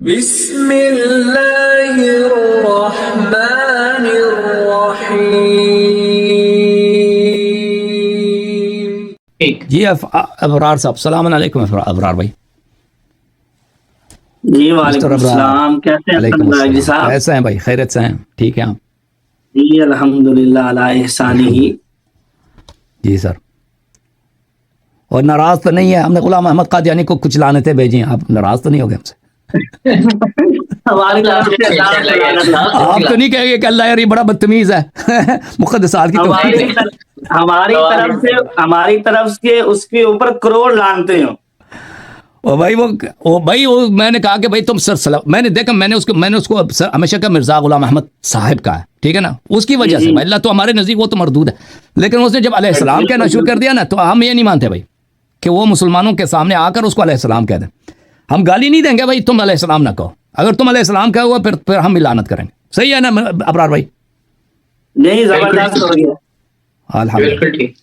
بسم اللہ الرحمن الرحیم. جی ابرار صاحب، السلام علیکم ابرار بھائی. جی وعلیکم السلام. کیسے ہیں جی صاحب؟ کیسے ہیں بھائی؟ خیریت سے ہیں؟ ٹھیک ہے آپ؟ جی الحمدللہ علی احسانہ. جی سر. اور ناراض تو نہیں ہے؟ ہم نے غلام احمد قادیانی کو کچھ لعنتیں بھیجی ہیں، آپ ناراض تو نہیں ہو گئے ہم سے؟ ہماری طرف سے آپ تو نہیں کہیں گے کہ اللہ یار یہ بڑا بدتمیز ہے؟ مقدسات کی توہین. ہماری طرف سے اس کے اوپر کروڑ لانتے ہو. بھائی وہ میں نے کہا کہ بھائی تم سر میں نے دیکھا، میں نے اس کو ہمیشہ کہا مرزا غلام احمد صاحب کا ہے، ٹھیک ہے نا، اس کی وجہ سے بھائی اللہ تو ہمارے نزدیک وہ تو مردود ہے. لیکن اس نے جب علیہ السلام کہنا شروع کر دیا نا تو ہم یہ نہیں مانتے بھائی کہ وہ مسلمانوں کے سامنے آ کر اس کو علیہ السلام کہہ دیں. ہم گالی نہیں دیں گے بھائی تم علیہ السلام نہ کہو. اگر تم علیہ السلام کہا ہوا پھر ہم بھی لعنت کریں گے. صحیح ہے نا ابرار بھائی؟ نہیں زبردست ہو گیا. بالکل ٹھیک.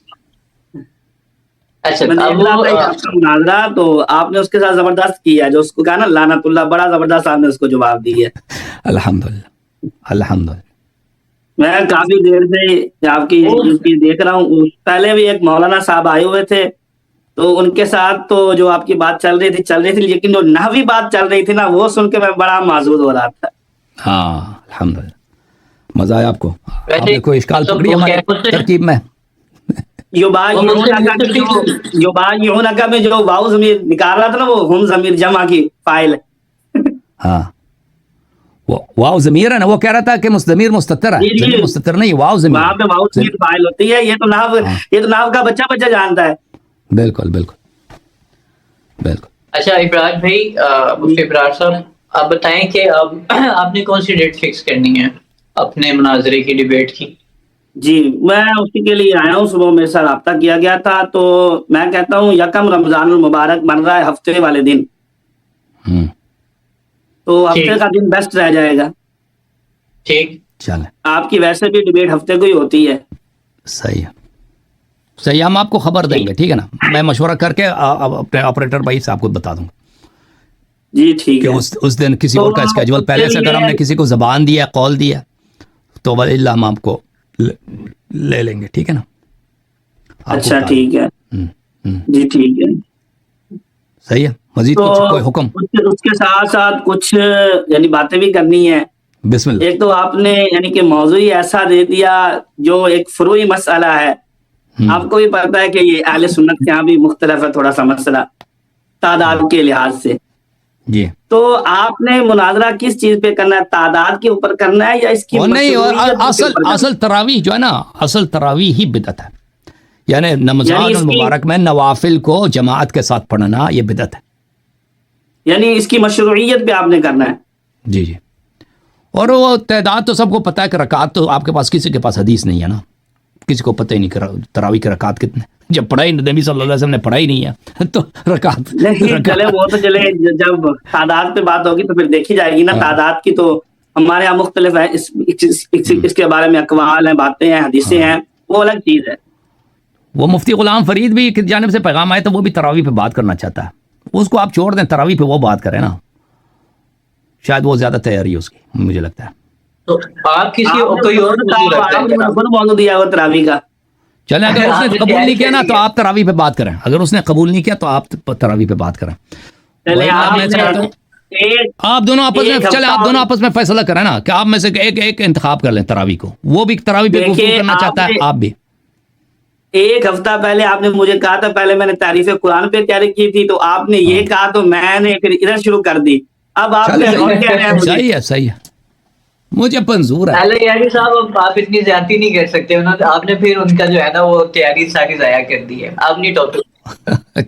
اچھا مناظرہ تو آپ نے اس کے ساتھ زبردست کیا، جو اس کو کہا نا لعنت اللہ، بڑا زبردست آپ نے اس کو جواب دی ہے. الحمدللہ الحمدللہ. میں کافی دیر سے آپ کی دیکھ رہا ہوں. پہلے بھی ایک مولانا صاحب آئے ہوئے تھے تو ان کے ساتھ تو جو آپ کی بات چل رہی تھی لیکن جو نحوی بات چل رہی تھی نا وہ سن کے میں بڑا معذور ہو رہا تھا. ہاں الحمدللہ. مزہ آیا آپ کو؟ آپ نے کوئی اشکال پکڑی ہماری ترکیب میں؟ یوبایعونک میں جو واو ضمیر نکال رہا تھا نا وہ ہم ضمیر جمع کی فاعل. ہاں واو ضمیر ہے نا، وہ کہہ رہا تھا کہ ضمیر مستتر ہے. ضمیر مستتر نہیں، واو ضمیر. وہاں پہ واو ضمیر فاعل ہوتی ہے. یہ تو نحو کا بچہ جانتا ہے. بالکل بالکل بالکل. اچھا ابرار بھائی، مفتی ابرار صاحب، آپ بتائیں کہ آپ نے کون سی ڈیٹ فکس کرنی ہے اپنے مناظرے کی، ڈیبیٹ کی؟ جی میں اسی کے لیے آیا ہوں. صبح میرے ساتھ رابطہ کیا گیا تھا تو میں کہتا ہوں 1 رمضان المبارک بن رہا ہے ہفتے والے دن، تو ہفتے کا دن بیسٹ رہ جائے گا. ٹھیک چلیں. آپ کی ویسے بھی ڈیبیٹ ہفتے کو ہی ہوتی ہے. صحیح ہے صحیح. ہم آپ کو خبر دیں گے، ٹھیک ہے نا. میں مشورہ کر کے اپنے آپریٹر بھائی سے آپ کو بتا دوں گا. جی ٹھیک ہے. اس دن کسی اور کا اسکیجول پہلے سے اگر ہم نے کسی کو زبان دیا، قول دیا تو وللہ ہم آپ کو لے لیں گے، ٹھیک ہے نا. اچھا ٹھیک ہے. جی ٹھیک ہے. صحیح ہے. مزید کوئی حکم؟ اس کے ساتھ ساتھ کچھ یعنی باتیں بھی کرنی ہے. بسم اللہ. ایک تو آپ نے یعنی کہ موضوع ایسا دے دیا جو ایک فروعی مسئلہ ہے. آپ کو بھی پتا ہے کہ یہ اہل سنت کے یہاں بھی مختلف ہے تھوڑا سا مسئلہ تعداد کے لحاظ سے. جی تو آپ نے مناظرہ کس چیز پہ کرنا ہے؟ تعداد کے اوپر کرنا ہے یا اس کی اصل تراویح جو ہے نا، اصل تراویح ہی بدعت ہے. یعنی رمضان المبارک میں نوافل کو جماعت کے ساتھ پڑھنا یہ بدعت ہے. یعنی اس کی مشروعیت پہ آپ نے کرنا ہے. جی جی. اور وہ تعداد تو سب کو پتہ ہے کہ رکعت تو آپ کے پاس کسی کے پاس حدیث نہیں ہے نا، کسی کو پتہ ہی نہیں کرا تراویح کے رکعت کتنے. جب پڑھائی نبی صلی اللہ علیہ وسلم نے پڑھائی نہیں ہے تو رکعت چلے وہ تو چلے، جب تعداد پہ بات ہوگی تو پھر دیکھی جائے گی نا. تعداد کی تو ہمارے یہاں مختلف ہے، اس کے بارے میں اقوال ہیں، باتیں ہیں، حدیثیں ہیں، وہ الگ چیز ہے. وہ مفتی غلام فرید بھی کی جانب سے پیغام آئے تو وہ بھی تراویح پہ بات کرنا چاہتا ہے. اس کو آپ چھوڑ دیں، تراویح پہ وہ بات کریں نا، شاید وہ زیادہ تیاری ہے اس کی، مجھے لگتا ہے. تو آپ کسی کوئی اور موضوع دیا ہوا تراویح کا. چلیں اگر اس نے قبول نہیں کیا نا تو آپ تراویح پہ بات کریں. اگر اس نے قبول نہیں کیا تو آپ تراویح پہ بات کریں. آپ دونوں آپس میں فیصلہ کریں نا کہ آپ میں سے ایک انتخاب کر لیں تراویح کو. وہ بھی تراویح پہ گفتگو کرنا چاہتا ہے، آپ بھی. ایک ہفتہ پہلے آپ نے مجھے کہا تھا، پہلے میں نے تعریف قرآن پہ تیاری کی تھی تو آپ نے یہ کہا تو میں نے پھر ادھر شروع کر دی. اب آپ صحیح ہے صحیح ہے، مجھے منظور ہے. یعنی صاحب آپ اتنی زیادتی نہیں کر سکتے. آپ نے پھر ان کا جو ہے نا وہ تیاری ساری ضائع کر دی ہے. آپ نہیں ٹاپک.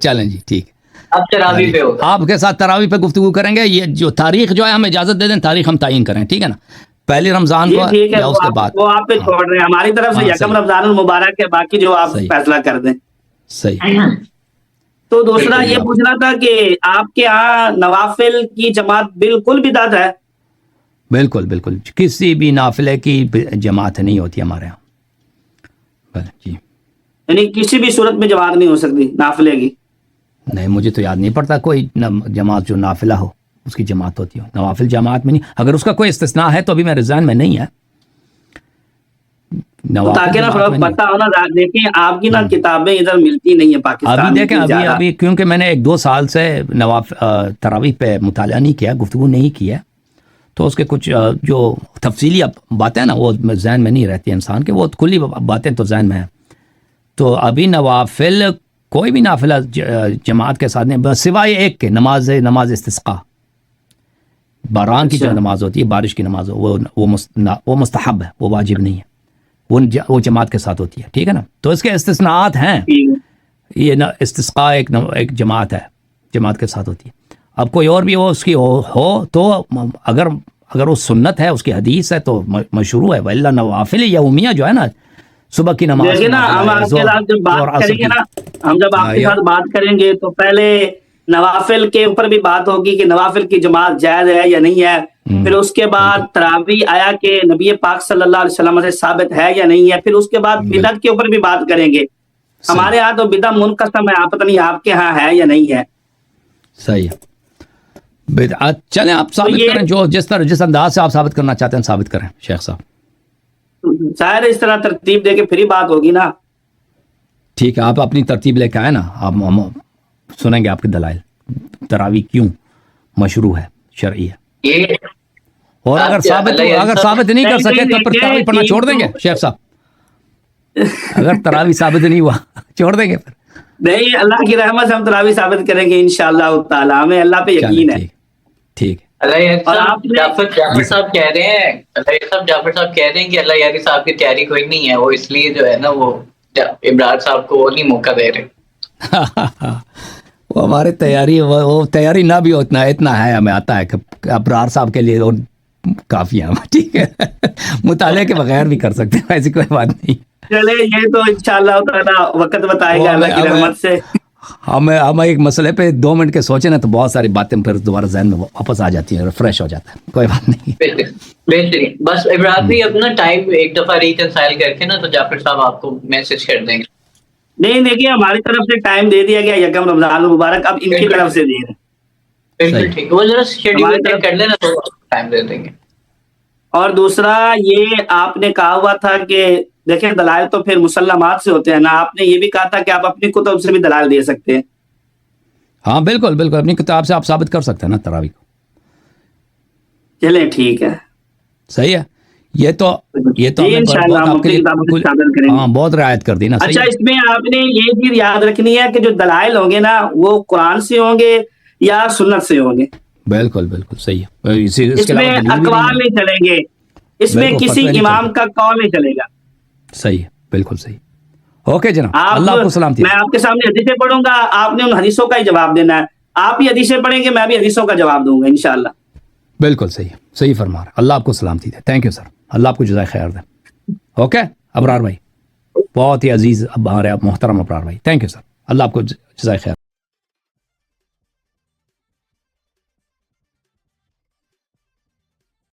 چلیں جی ٹھیک ہے. اب تراویح پہ ہوگا، آپ کے ساتھ تراویح پہ گفتگو کریں گے. یہ جو تاریخ جو ہے ہم اجازت دے دیں، تاریخ ہم تعین کریں، ٹھیک ہے نا، پہلی رمضان کو یا اس کے بعد. وہ آپ پہ چھوڑ رہے ہیں. ہماری طرف سے 1 رمضان المبارک کے، باقی جو آپ فیصلہ کر دیں. صحیح. تو دوسرا یہ پوچھنا تھا کہ آپ کے ہاں نوافل کی جماعت بالکل بدعت ہے؟ بالکل بالکل، کسی بھی نافلے کی جماعت نہیں ہوتی ہمارے یہاں. جی یعنی کسی بھی صورت میں جماعت نہیں ہو سکتی نافلے کی؟ نہیں، مجھے تو یاد نہیں پڑتا کوئی جماعت جو نافلہ ہو. اس کی جماعت ہوتی ہے, نوافل جماعت میں نہیں. اگر اس کا کوئی استثناء ہے تو ابھی میرے ذہن میں نہیں ہے. تاکہ نا پتہ ہو نا, دیکھیں آپ کی نا کتابیں ادھر ملتی نہیں ہیں پاکستان ابھی دیکھیں ابھی کیونکہ میں نے 1-2 سال سے تراویح پہ مطالعہ نہیں کیا, گفتگو نہیں کیا, تو اس کے کچھ جو تفصیلی باتیں نا وہ ذہن میں نہیں رہتی انسان کے, وہ کلی باتیں تو ذہن میں ہیں. تو ابھی نوافل کوئی بھی نافلہ جماعت کے ساتھ نہیں, سوائے ایک کے, نماز استسقاء, باران کی جو نماز ہوتی ہے, بارش کی نماز وہ مستحب ہے, وہ واجب نہیں ہے, وہ جماعت کے ساتھ ہوتی ہے, ٹھیک ہے نا. تو اس کے استثناءات ہیں, یہ استسقاء ایک جماعت ہے, جماعت کے ساتھ ہوتی ہے. اب کوئی اور بھی ہو اس کی ہو تو اگر وہ سنت ہے, اس کی حدیث ہے تو مشروع ہے. وَإِلَّا نوافل یومیہ جو ہے نا, صبح کی نماز, دیکھیں نا ہم آپ کے ساتھ جب بات کریں گے نا, ہم جب آپ کے ساتھ بات کریں گے تو پہلے نوافل کے اوپر بھی بات ہوگی کہ نوافل کی جماعت جائز ہے یا نہیں ہے. پھر اس کے بعد تراویح آیا کہ نبی پاک صلی اللہ علیہ وسلم سے ثابت ہے یا نہیں ہے. پھر اس کے بعد بدعت کے اوپر بھی بات کریں گے. ہمارے ہاں تو بدعت منقسم ہے, پتہ نہیں آپ کے ہاں ہے یا نہیں ہے. صحیح ہے. چلیں آپ ثابت کریں, جو جس انداز سے آپ ثابت کرنا چاہتے ہیں ثابت کریں شیخ صاحب. ظاہر اس طرح ترتیب دے کے پھر ہی بات ہوگی نا. ٹھیک ہے, آپ اپنی ترتیب لے کے آئے نا, ہم سنیں گے آپ کے دلائل, تراویح کیوں مشروع ہے, شرعی ہے. اور اگر ثابت نہیں کر سکے تو پھر تراویح پڑھنا چھوڑ دیں گے شیخ صاحب. اگر تراویح ثابت نہیں ہوا چھوڑ دیں گے پھر. نہیں, اللہ کی رحمت سے ہم تراویح ثابت کریں گے انشاءاللہ تعالی, ہمیں اللہ پہ یقین ہے. ٹھیک ہے. جعفر صاحب کہہ رہے ہیں کہ اللہ یاری صاحب کی تیاری کوئی نہیں ہے, وہ اس لیے جو ہے نا وہ ابرار صاحب کو وہ نہیں موقع دے رہے. وہ ہمارے وہ تیاری نہ بھی ہو, اتنا ہے ہمیں آتا ہے کہ ابرار صاحب کے لیے کافی ہے, ٹھیک ہے. مطالعے کے بغیر بھی کر سکتے ہیں, ایسی کوئی بات نہیں. چلے یہ تو انشاءاللہ تعالی وقت بتائے گا اللہ کی رحمت سے. ہم ایک مسئلے پہ 2 منٹ کے سوچیں نا تو بہت ساری باتیں پھر دوبارہ ذہن میں واپس آ جاتی ہیں, ریفریش ہو جاتا ہے, کوئی بات نہیں. بہترین. بس ابراہیم بھی اپنا ٹائم ایک دفعہ ریکنسائل کر کے نا تو جعفر صاحب آپ کو میسج کر دیں گے. نہیں دیکھیے, ہماری طرف سے ٹائم دے دیا گیا یکم رمضان المبارک, اب ان کی طرف سے دے رہے. بالکل ٹھیک, وہ ذرا شیڈیول چیک کر لینا تو ٹائم دے دیں گے. اور دوسرا یہ آپ نے کہا ہوا تھا کہ دیکھیں دلائل تو پھر مسلمات سے ہوتے ہیں نا, آپ نے یہ بھی کہا تھا کہ آپ اپنی کتب سے بھی دلائل دے سکتے ہیں. ہاں بالکل, اپنی کتاب سے آپ ثابت کر سکتے ہیں نا تراویح کو. چلیں ٹھیک ہے, صحیح ہے. یہ تو بہت رعایت کر دی نا. اچھا, اس میں آپ نے یہ چیز یاد رکھنی ہے کہ جو دلائل ہوں گے نا وہ قرآن سے ہوں گے یا سنت سے ہوں گے. بالکل صحیح ہے. اس میں اقوال نہیں چلیں گے, اس میں کسی امام کا قول نہیں چلے گا. صحیح ہے, بالکل صحیح. اوکے جناب, اللہ آپ کو سلامتی. میں آپ کے سامنے حدیثیں پڑھوں گا, آپ نے ان حدیثوں کا ہی جواب دینا ہے. آپ بھی حدیثیں پڑھیں گے, میں بھی حدیثوں کا جواب دوں گا انشاءاللہ. بالکل صحیح فرما رہا. اللہ آپ کو سلامتی دے. تھینک یو سر, اللہ آپ کو جزائے خیر دے. اوکے ابرار بھائی, بہت ہی عزیز ہمارے محترم ابرار بھائی, تھینک یو سر, اللہ آپ کو جزائے خیر.